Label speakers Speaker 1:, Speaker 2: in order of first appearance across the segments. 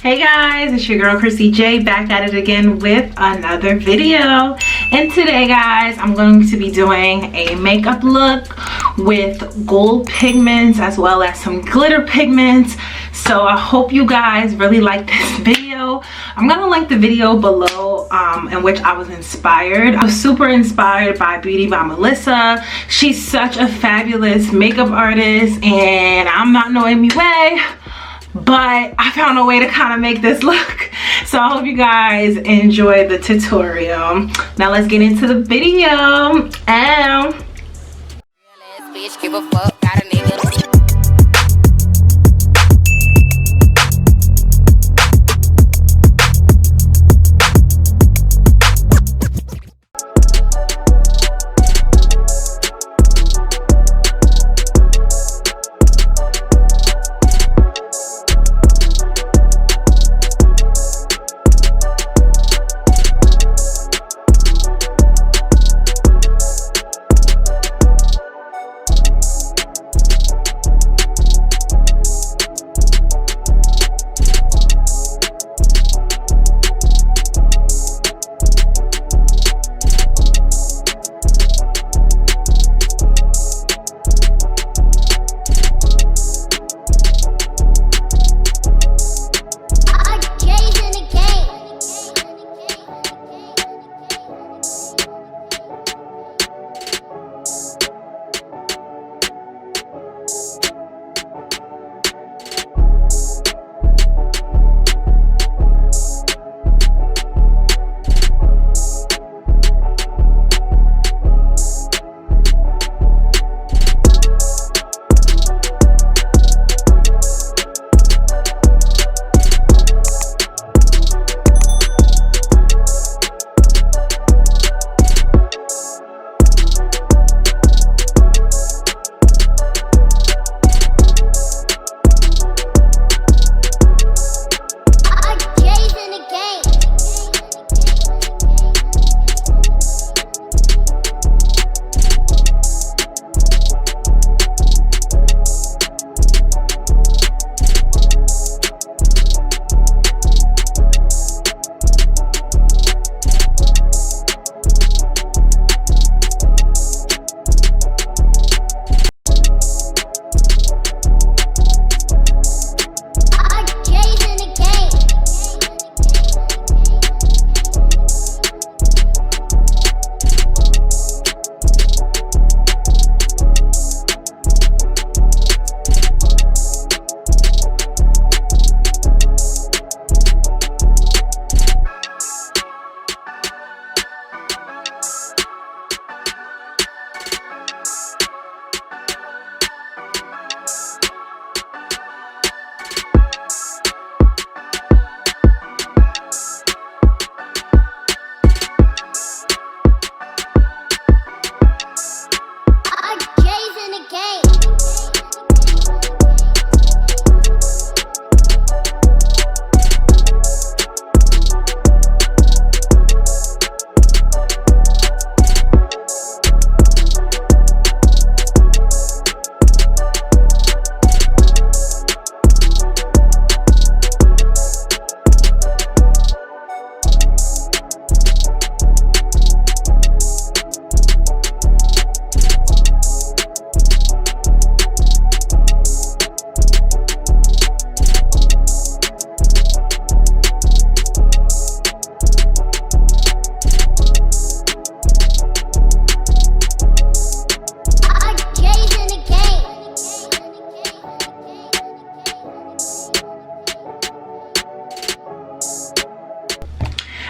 Speaker 1: Hey guys, it's your girl Chrissy J back at it again with another video. And today guys, I'm going to be doing a makeup look with gold pigments as well as some glitter pigments. So I hope you guys really like this video. I'm gonna link the video below in which I was inspired. I was super inspired by Beauty by Melissa. She's such a fabulous makeup artist and I'm not no MUA, but I found a way to kind of make this look. So I hope you guys enjoy the tutorial. Now let's get into the video.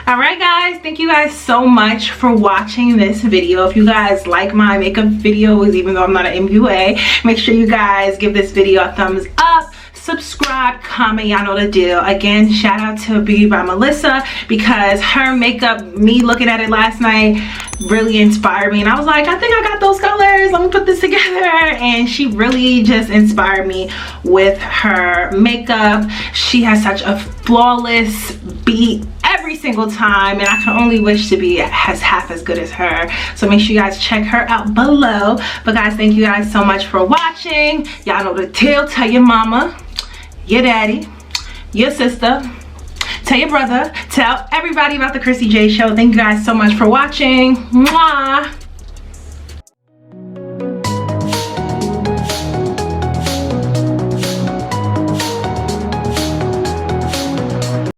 Speaker 1: Alright guys, thank you guys so much for watching this video. If you guys like my makeup videos, even though I'm not an MUA, make sure you guys give this video a thumbs up, subscribe, comment, y'all know the deal. Again, shout out to Beauty by Melissa because her makeup, me looking at it last night, really inspired me and I was like, I think I got those colors, let me put this together. And she really just inspired me with her makeup. She has such a flawless beat every single time and I can only wish to be as half as good as her. So make sure you guys check her out below. But guys, thank you guys so much for watching. Y'all know the deal. Tell your mama, your daddy, your sister, tell your brother, tell everybody about the Chrissy Jay Show. Thank you guys so much for watching. Mwah.